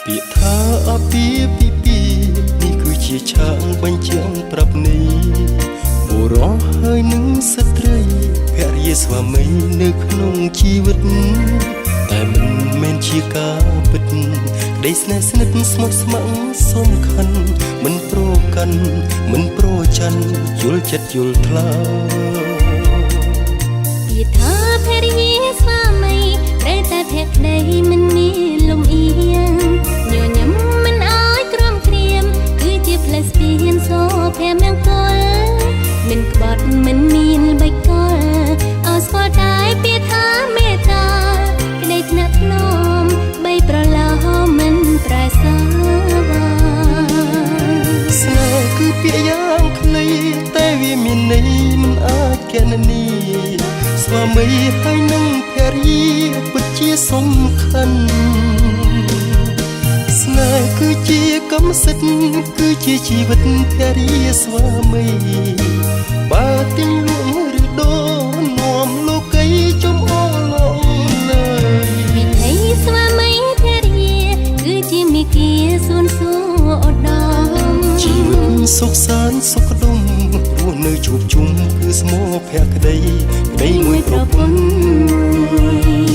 ពាក្យថាអាពាហ៍ពិពាហ៍នេះគឺជាឆាកបញ្ជាក់ប្រាប់នៃបុរសហើយនឹងស្ត្រីភរិយាស្វាមីនៅក្នុងជីវិតតែមិនមែនជាការពិតក្តីស្នេហ៍ស្និទ្ធស្មោះស្ម័គ្រសំខាន់មិនប្រកាន់មិនប្រច័ណ្ឌយល់ចិត្តយល់ថ្លើពាក្យថាភរិយាស្វាមីតែភក្តីមិនមានលំអៀងញញឹមមិនឲ្យក្រំគ្រាមគឺជាផ្លែស្ពានសូភមង្គលមិនក្បត់មិនមានបិកលអស្គាល់តែពាក្យថាមេត្តាក្តីថ្នាក់ថ្នមបីប្រឡោមិនប្រែសាវាស្នេហ៍គឺពាក្យយ៉ាងខ្លីតែវាមានន័យមិនអាចកណនីស្វាមីហើយនឹងភរិយាពិតជាសំខាន់ស្នេហ៍គឺជាកម្មសិទ្ធិគឺជាជីវិតភរិយាស្វាមីបើទិញលក់ឬដូរនាំលោកីចំអឡងលើយវិថីស្វាមីភរិយាគឺជាមេគាសួនសួរឧត្តមជីវិតសុខសាន្តសុខដុមរស់នៅជួបជុំគឺស្មោភក្តីក្តីមួយប្រពន្ធ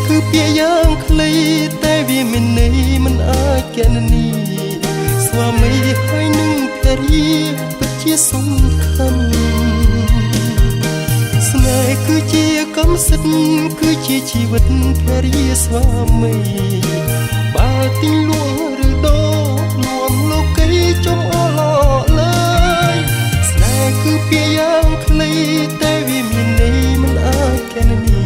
គឺពាក្យយ៉ាងខ្លីតែវាមានន័យមិនអាចកណនីស្វាមីហើយនឹងភរិយាពិតជាសំខាន់ស្នេហ៍គឺជាកម្មសិទ្ធិគឺជាជីវិតភរិយាស្វាមីបើទិញលក់ឬដូរនាំលោកីចំអឡលើយស្នេហ៍គឺពាក្យយ៉ាងខ្លីតែវាមានន័យមិនអាចកណនី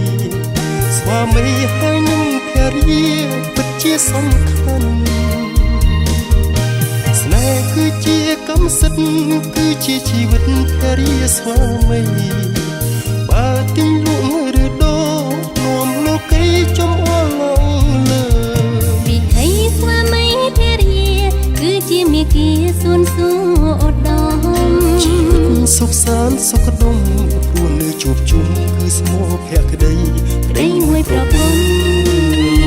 ស្វាមីហើយនឹងភរិយាពិតជាសំខាន់ស្នេហ៍គឺជាកម្មសិទ្ធិគឺជាជីវិតភរិយាស្វាមីបើទិញលក់ឬដូរនាំលោកីចំអឡងលើវិថីស្វាមីភរិយាគឺជាមេគាសួនសួរឧត្តមជីវិតសុខសាន្តសុខដុមរស់នៅជួបជុំគឺស្មោភក្តីក្តីមួយប្រពន្ធ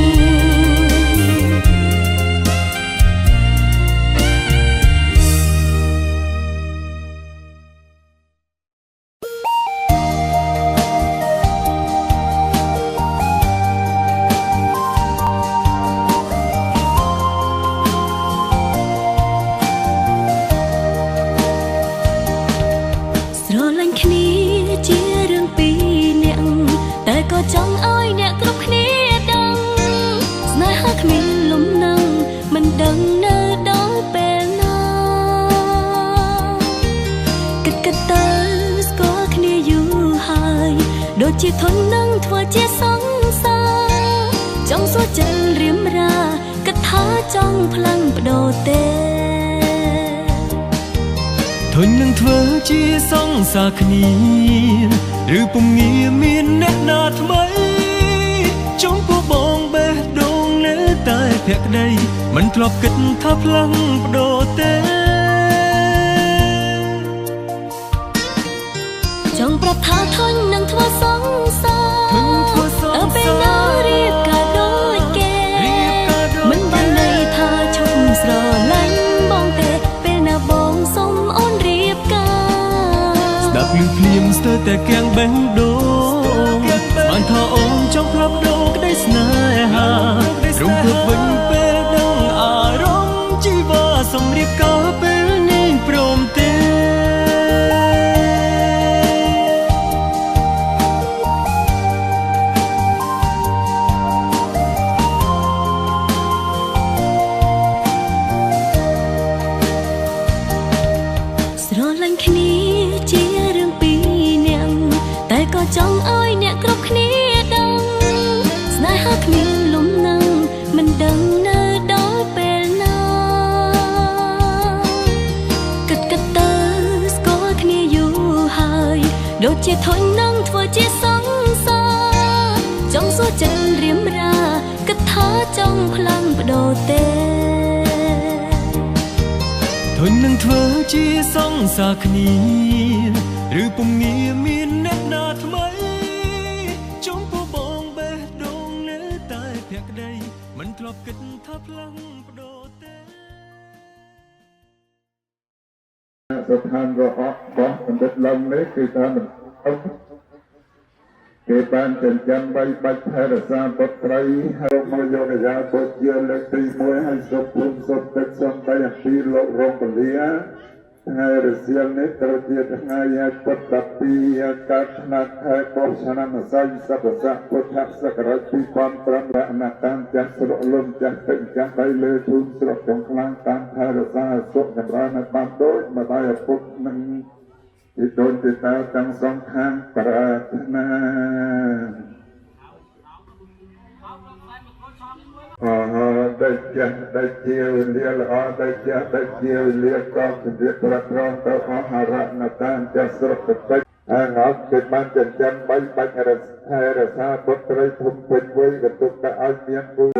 ចង់ឲ្យអ្នកគ្រប់គ្នាដឹងស្នេហាគ្មានលំនឹងមិនដឹងនៅដល់ពេលណាគិតទៅស្គាល់គ្នាយូរហើយដូចជាធន់នឹងធ្វើជាសង្សារចង់សួរចិនរៀមរាគិតថាចង់ផ្លាំងបដូរទេធន់នឹងធ្វើជាសង្សារគ្នាឬពុំងាមានអ្នកណាថ្មីចង់ពោះបងបេះដូងនៅតែភក្តីមិនធ្លាប់គិតថាផ្លាំងបដូរទេចង់ប្រាប់ថាធន់នឹងធ្វើសង្សារពេលណារៀបការដូចគេមិនបានន័យថាឈប់ស្រឡាញ់បងទេពេលណាបងសុំអូនរៀបការស្ដាប់ឮភ្លាមស្ទើរតែគាំងបេះដូងបានថាអូនចង់ផ្លាប់ដូរក្តីស្នេហារំភើបវិញពេលដឹងអារម្មណ៍ជីវ៉ាសំរៀបការពេលនេះព្រមទេស្រឡាញ់គ្នាជារឿងពីរនាក់តែក៏ចង់ឲ្យអ្នកគ្រប់គ្នាដឹងស្នេហាគ្មានលំនឹងមិនដឹងនៅដល់ពេលណាគិតទៅស្គាល់ ជាធុញនឹងធ្វើជាសង្សារចង់សួរចិនរៀមរាគិតថាចង់ផ្លាំងបដូរទេធុញនឹងធ្វើជាសង្សារគ្នាឬពុំងាមានអ្នកណាថ្មីចង់ពបងបេះដូងនៅតែភក្តីមិនធ្លាប់គិតថាផ្លាំងបដូរទេស្ថានរបស់បណ្ឌិតឡុងនេះគឺថាមិនគេបានចិញ្ចឹមបីបាច់ថែរក្សាពុទ្ធត្រីហើយមកយកអាយ៉ាពុទ្ធជាលើកទី1ឲ្យសុខព្រមសុខទឹកសំដីអំពីលោករងពលាថ្ងៃរសៀលនេះត្រូវជាថ្ងៃពុទ្ធ12កើតឆ្នាំខែបោះឆ្នាំម្សៅស័កស័កពុទ្ធសករាជ2005អនាតាមចាស់ស្រុកលំចាស់ទឹកចាស់ដីលើទូនស្រុកចំខ្លាំងតាមថែរក្សាសុខចម្រើននៅបានដូចម្ដាយឪពុកនឹងទីដូនទីតាទាំងសងខាងប្រាថ្នាได้ជាលាល្អได้ជាលាក៏ជំរាបប្រត្រង់ទៅអស់ហរណតានចាស្រុកទឹកហើយងត់គេបានចិញ្ចឹមបីបាច់រក្សាពុទ្ធត្រីធំពេញវ័យក៏ទុកតែឲ្យមានគូយ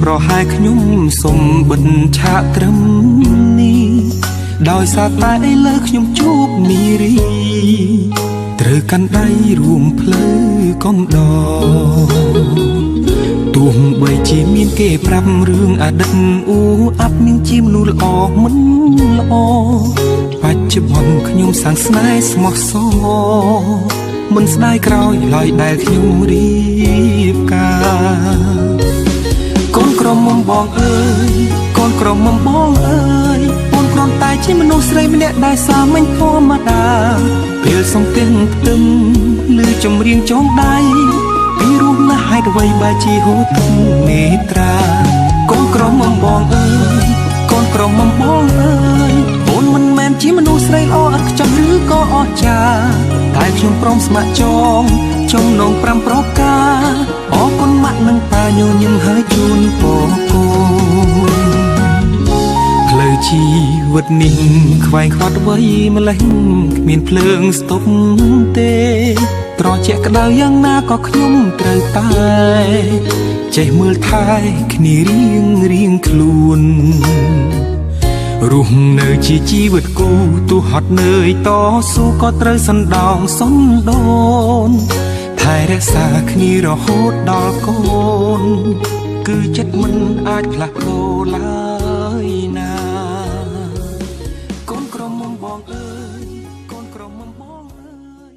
ប្រហែលខ្ញុំសុំបិទឆាកត្រឹមនេះដោយសារតែឥឡូវខ្ញុំជួបនារីត្រូវកាន់ដៃរួមផ្លូវកំដរទោះបីជាមានគេប្រាប់រឿងអតីតអាប់នាងជាមនុស្សល្អមិនល្អបច្ចុប្បន្នខ្ញុំសាងស្នេហ៍ស្មោះសរមិនស្ដាយក្រោយឡើយដែលខ្ញុំរៀបការកូនក្រមុំបងអើយកូនក្រមុំបងអើយកូនគ្រាន់តែជាមនុស្សស្រីម្នាក់ដែលសាមញ្ញធម្មតាពេលសំទៀងផ្ទឹមឬចម្រៀងចងដៃពីរស់ណាស់ហេតុអ្វីបែរជាហូរទឹកនេត្រាកូនក្រមុំបងអើយកូនក្រមុំបងអើយអូនមិនមែនជាមនុស្សស្រីល្អឥតខ្ចោះឬក៏អស្ចារ្យតែខ្ញុំព្រមស្ម័គ្រចំណង5ប្រការអរគុណម៉ាក់និងប៉ាញញឹមហើយជូនពរកូនផ្លូវជីវិតនេះខ្វែងខ្វាត់អ្វីម្លេះគ្មានភ្លើងស្ទប់ទេត្រជាក់ក្តៅយ៉ាងណាក៏ខ្ញុំត្រូវតែចេះមើលថែគ្នារៀងខ្លួនរស់នៅជាជីវិតគូទោះហត់នឿយតស៊ូក៏ត្រូវសណ្ដោងសំដូនថែរក្សាគ្នារហូតដល់កូនគឺចិត្តមិនអាចផ្លាស់ប្ដូរឡើយណាកូនក្រមុំបងអើយកូនក្រមុំបងអើយ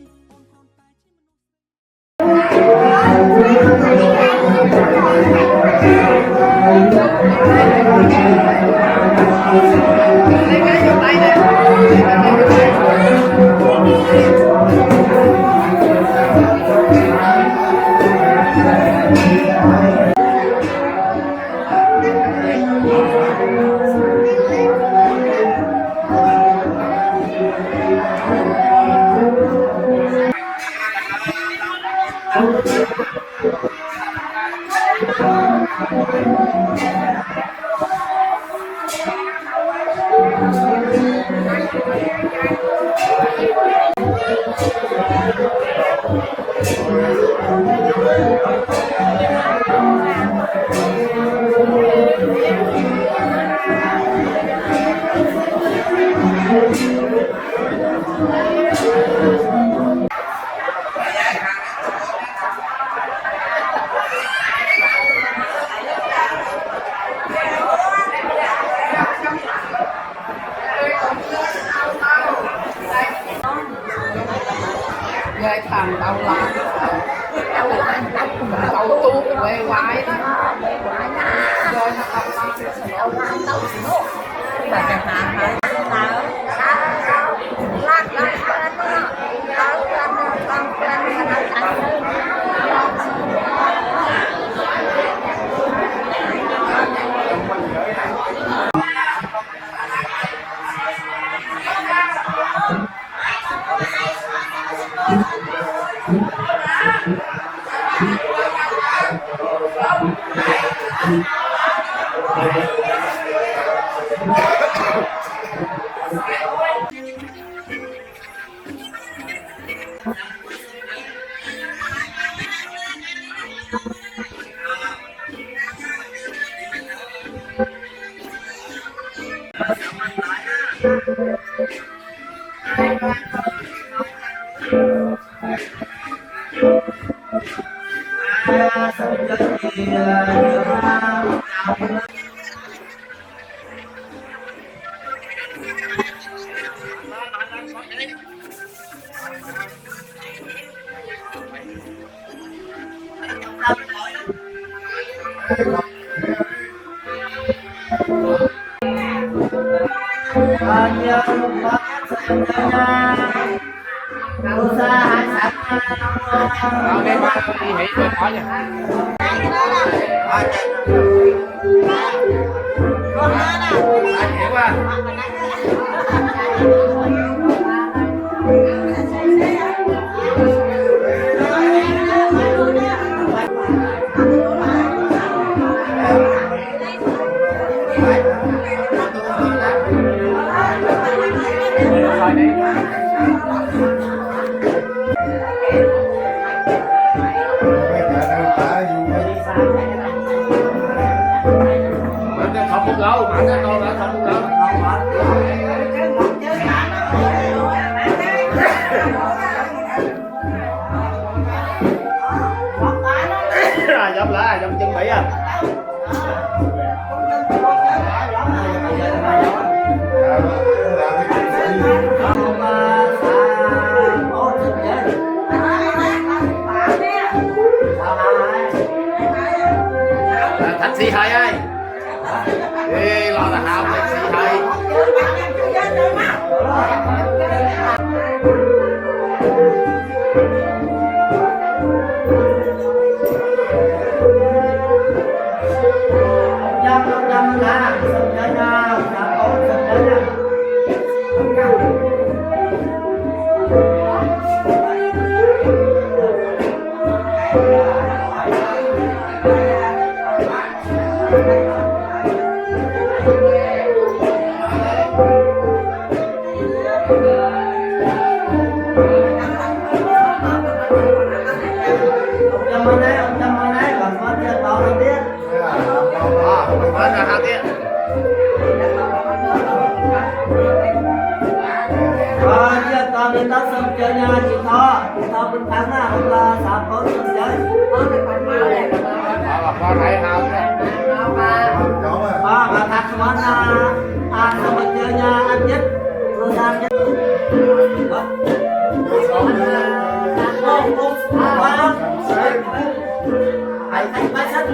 về thằng đầu lá đầu tu về quái đó rồi nó đầu lá cái hàng Dám lá, dám chân bẫy à. Thành xì hay ơi. Ê, lo là hào thành xì hay. Người ta sân chơi nha chị Tho bên thắng á, hôm là sạp có sân chơi. Con thấy không? Bà thật món sân bên chơi nha, anh nhất. Rồi sang nhất. Hãy thành bái sách.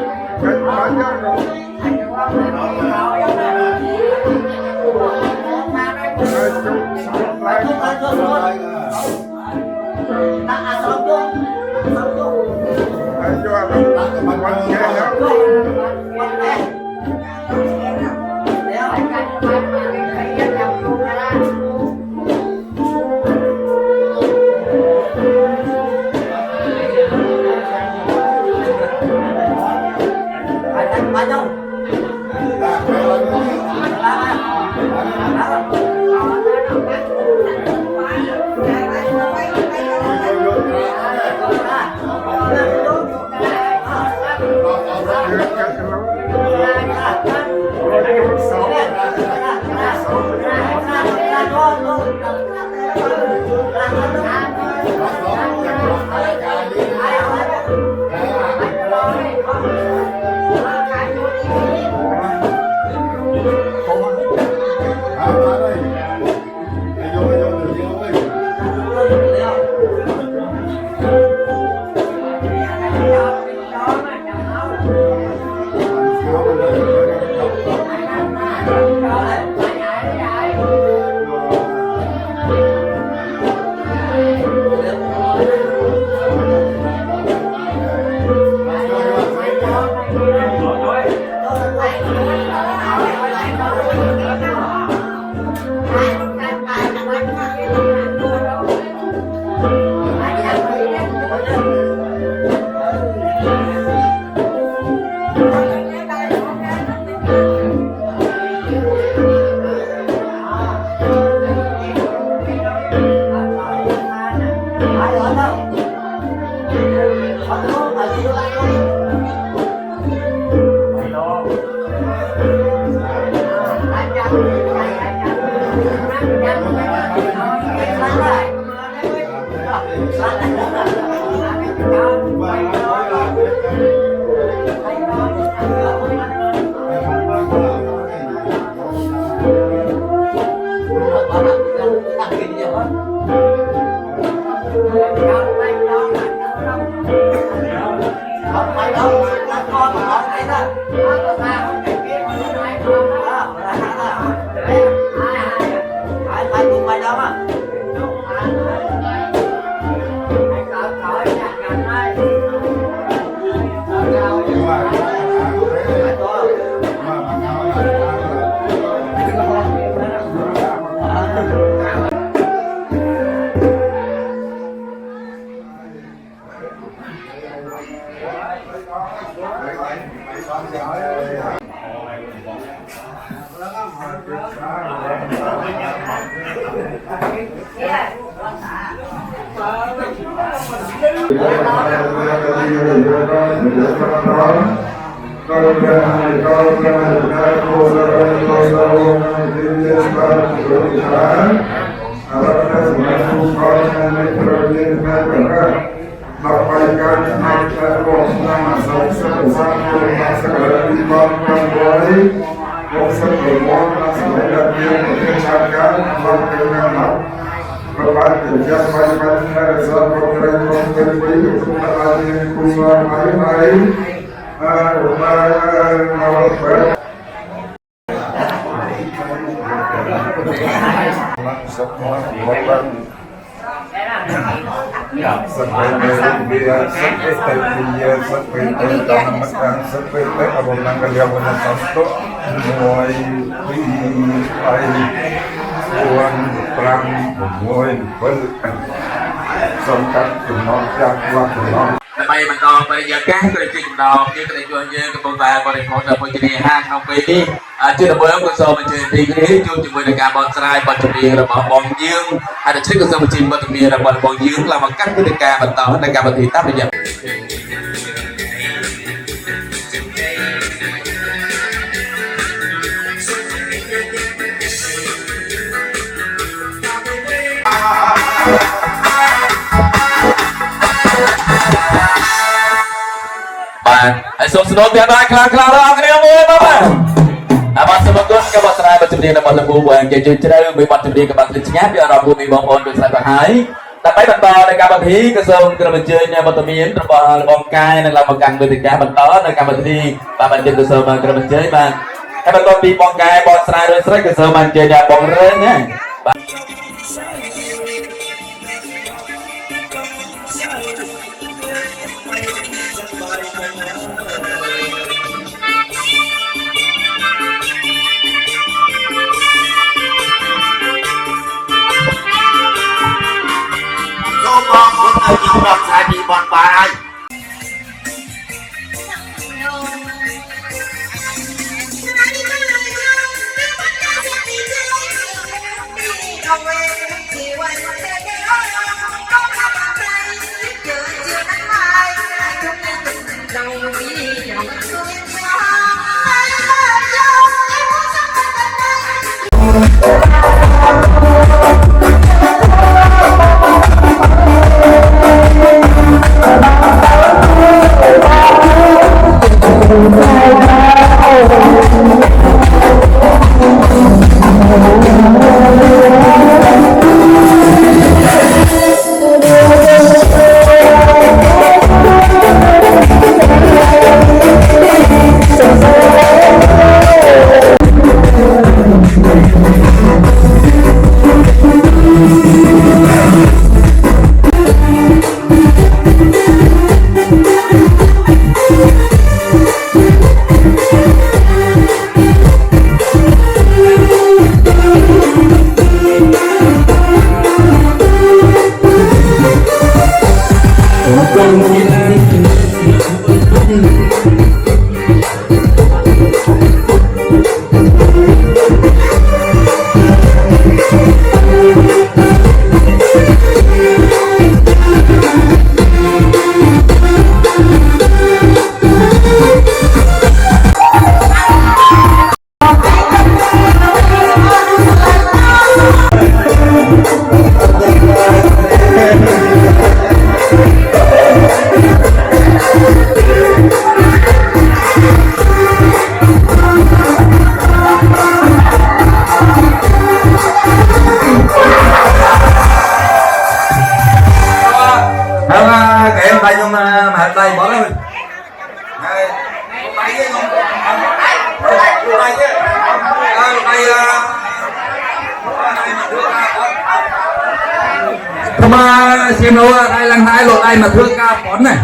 Ai cùng mày đâu mà Bay mình còn bây giờ các cái chuyện đầu như cái chuyện như cái bông vàng và cái món đồ chơi đi ha không bị đi chưa được bơi con sò mình chơi đi cái đấy chưa chừng mình là cả bọn trai bọn chụp đi là bọn bong dương hay là chơi con sò mình chơi bọn chụp đi là bọn bong dương là một cách cái ca mình tao cái ca mình thì tao bây giờ số số tiền này khá là cái điều mà bạn semoga các bạn trai berjumpa dengan bạn lembu yang jadi cerita berjumpa dengan bạn senyap ya rabu mi bong on besar bahai tapi bantah dengan bạn thi cái sông cái mình chơi nha bạn miến rồi bong cai nên là một càng người tình cảm bantah nên các bạn thi và bạn chơi cái sông mà cái mình chơi mà các bạn còn đi bong cai bong trai rồi trai cái sông mình chơi nhà bong rơi nhé những bọn sai đi bọn bài mà xem đâu ai lần hai lột ai mà thương ca phón này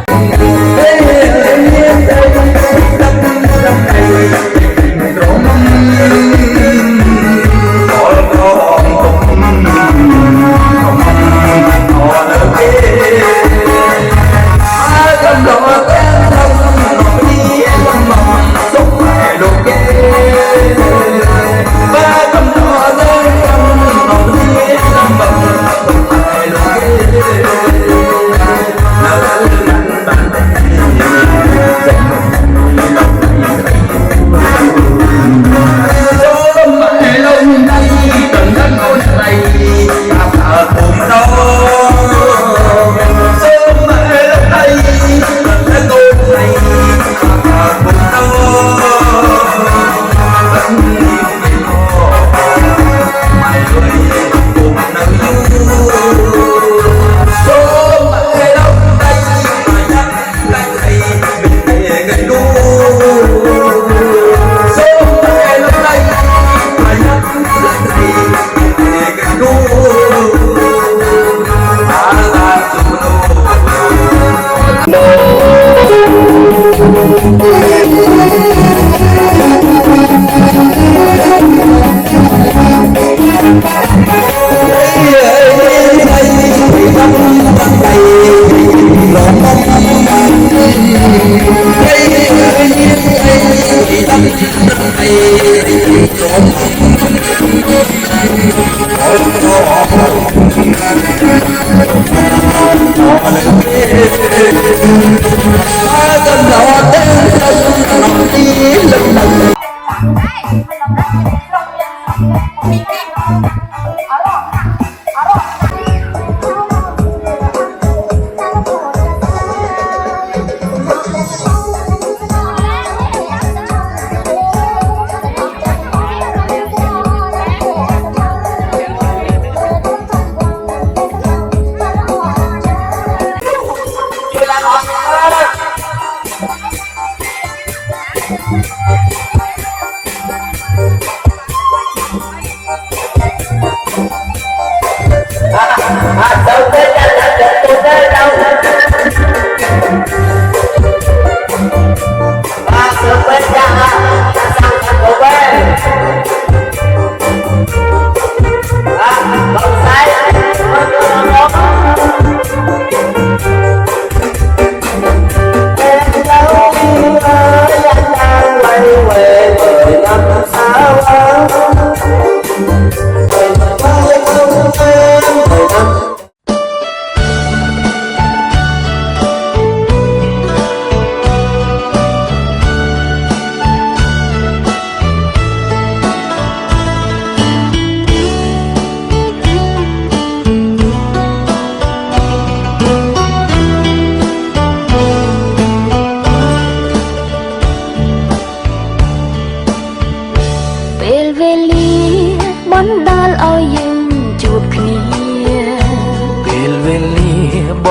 Hãy subscribe cho kênh Ghiền Mì Gõ để không bỏ lỡ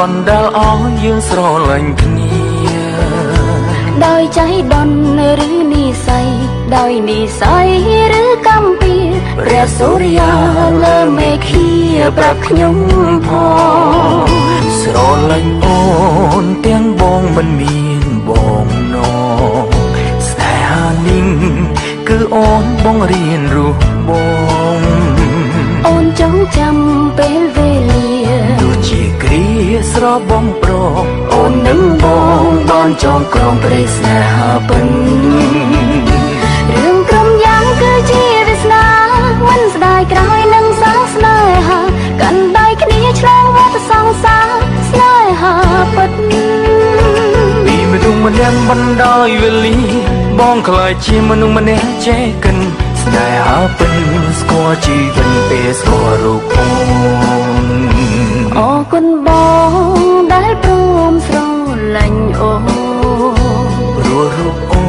នដែលអស់យើងស្រឡាញ់គ្នាដោយใจដន់ឬនិស័យដោយនិស័យឬកម្មពីព្រះសូរិយាលើមេឃាប្រាប់ខ្ញុំផងស្រឡាញ់អូនទាំងបងមិនមានបងនងស្នេហានេះគឺអូនបងរៀនរស់បងអូនចងចាំពេលវេលាទោះជាគ្រាស្របងប្រអូននឹងបងបានចងក្រងព្រៃស្នេហាពិនរឿងក្រុមយ៉ាងគឺជាវាសនាមិនស្ដាយក្រោយនឹងសាស្នេហាកាន់ដៃគ្នាឆ្លងវដ្តសង្សារស្នេហាពិតពីមនុស្សម្នាក់បណ្ដោយវេលាបងខ្លាចជាមនុស្សម្នាក់ចេះកិនស្នេហាពិនស្គាល់ជីវិតពេលស្គាល់រូបអូនអរគុណបងដែលព្រមស្រឡាញ់អូនព្រោះរូបអូ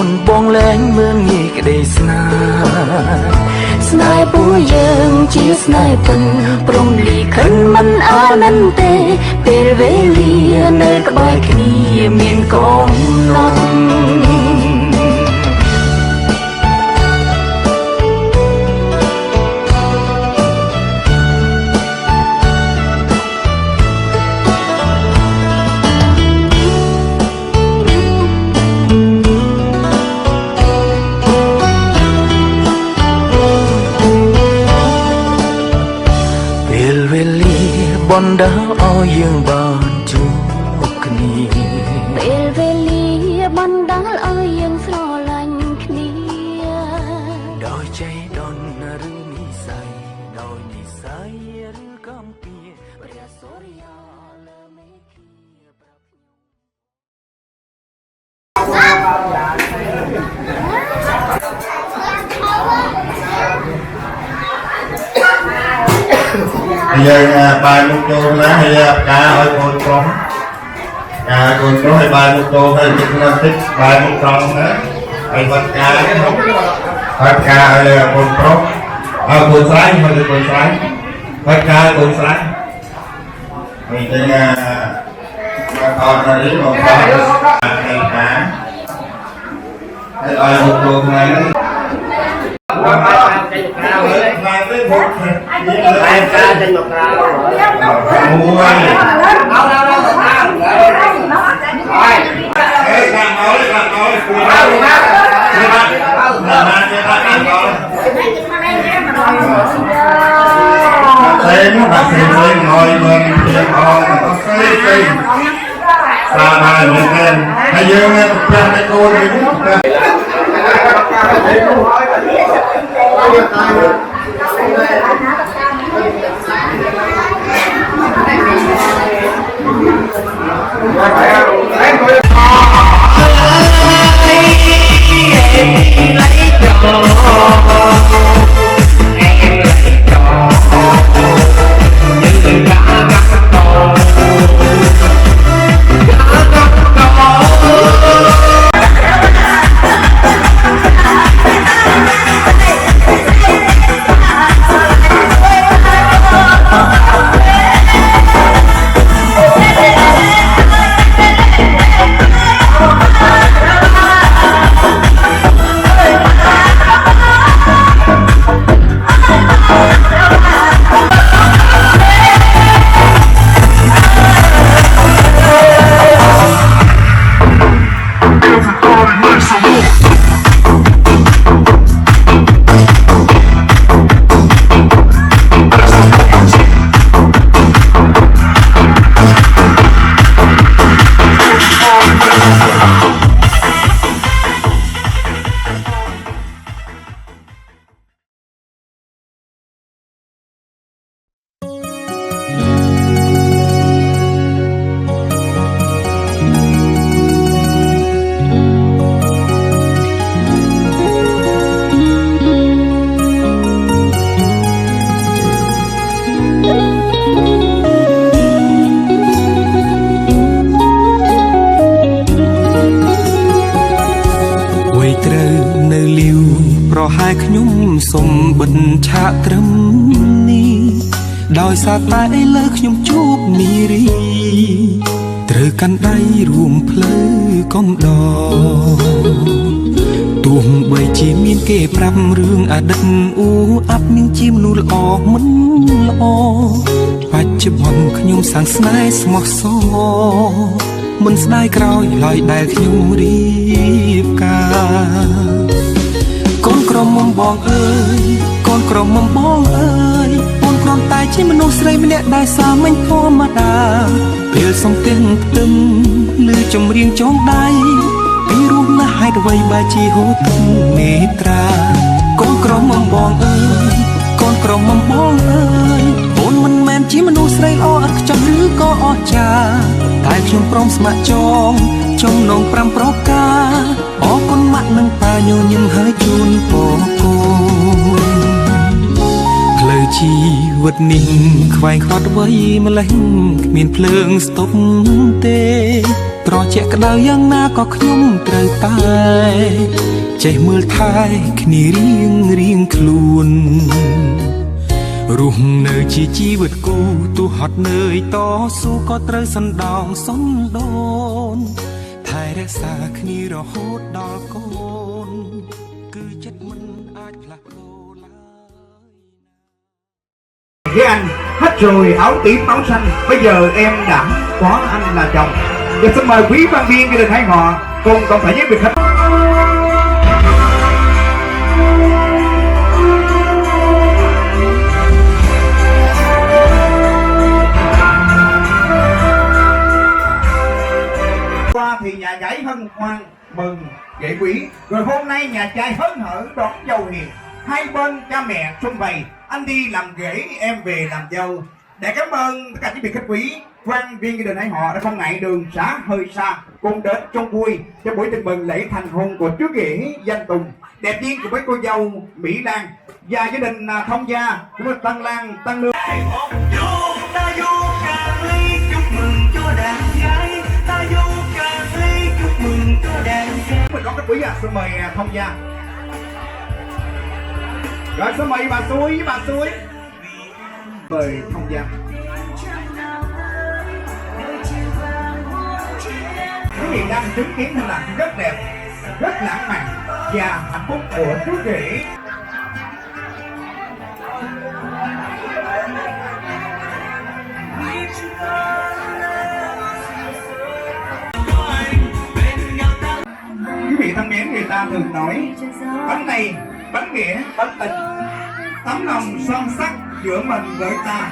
នបងលែងមើលងាយក្តីស្នេហ៍ស្នេហ៍ពួកយើងជាស្នេហ៍ពិនព្រមលីខិនមិនអានន្ទទេពេលវេលានៅក្បែរគ្នាមានកំណត់បណ្ដាឲ្យយើងបានជួបគ្នាពេលវេលាបណ្ដាលឲ្យយើងស្រឡាញ់គ្នាដោយใจដន់ឬនិស័យដោយនិស័យឬកម្មពីព្រះសូរិយាលើមេឃាប្រាប់យើងបាយមុខចូលណាហើយការឲ្យកូនប្រុសការកូនប្រុសឲ្យបាយមុខចូលហើយទឹកណាតិចបាយមុខត្រង់ណាហើយវត្តការហើយការឲ្យកូនប្រុសហើយកូនស្រីហើយកូនស្រីហើយការកូនស្រីហើយតែមកអត់នេះមកអត់ហើយការហើយឲ្យមុខចូលណាมาไม่หมดไอ้การจะหยกเราโอ้ยเอาเฮ้ยการเอาเลยการเอาเลยคุยเอาเลยนะมาเจ้าการเอาเซ็งมาเซ็งหน่อยเงินเพียงพอต้องเซ็งตามาเหมือนกันให้เยอะไงเพื่อนให้โกนเลยប្រហែលខ្ញុំសុំបិទឆាកត្រឹមនេះ ដោយសារតែឥឡូវខ្ញុំជួបនារីត្រូវកាន់ដៃរួមផ្លូវកំដរទោះបីជាមានគេប្រាប់រឿងអតីតអ៊ូអាប់នឹងជាមនុស្សល្អមិនល្អបច្ចុប្បន្នខ្ញុំសាងស្នេហ៍ស្មោះសរមិនស្ដាយក្រោយឡើយដែលខ្ញុំរៀបការកូនក្រមុំបងអើយកូនក្រមុំបងអើយអូនគ្រាន់តែជាមនុស្សស្រីម្នាក់ដែលសាមញ្ញធម្មតាពេលសំទិញផ្ទឹមឬចម្រៀងចងដៃពីរស់ណាស់ហេតុអ្វីបើជាហូរទឹកនេត្រាកូនក្រមុំបងអើយកូនក្រមុំបងអើយអូនមិនមែនជាមនុស្សស្រីល្អឥតខ្ចោះឬក៏អស្ចារ្យតែខ្ញុំព្រមស្ម័គ្រចងចំណង5ប្រការអរគុណម៉ាក់និងប៉ាញញឹមហើយជូនពរកូនផ្លូវជីវិតនេះខ្វែងខ្វាត់អ្វីម្លេះគ្មានភ្លើងស្ទប់ទេត្រជាក់ក្តៅយ៉ាងណាក៏ខ្ញុំត្រូវតែចេះមើលថែគ្នារៀងខ្លួនរស់នៅជាជីវិតគូទោះហត់នឿយតស៊ូក៏ត្រូវសណ្ដោងសន្ដូនថែរក្សាគ្នារហូតដល់កូនគឺចិត្តមិនអាចផ្លាស់ប្ដូរឡើយ Với anh hết rồi áo tím áo xanh, bây giờ em đã có anh là chồng. Và xin mời quý quan viên gia đình hai họ cùng cộng thể với việc khách. Qua thì nhà gái hân hoan mừng dậy quý, rồi hôm nay nhà trai hớn hở đón dâu hiền, hai bên cha mẹ sum vầy, anh đi làm rể em về làm dâu. Để cảm ơn tất cả những vị khách quý, quan viên gia đình hai họ đã không ngại đường xá hơi xa cùng đến chung vui cho buổi tiệc mừng lễ thành hôn của chú rể Danh Tùng đẹp duyên cùng với cô dâu Mỹ Lan và gia đình Thông Gia cũng là Tăng Lan Tăng Lương. Mình có khách quý xin mời Thông Gia. Rồi xin mời bà Xuôi với bà Xuôi. Mời Thông Gia. Quý vị đang chứng kiến hình ảnh rất đẹp, rất lãng mạn và hạnh phúc của chú rể. Quý vị thân mến, người ta thường nói bánh này, bánh nghĩa, bánh tình, tấm lòng son sắc giữa mình với ta.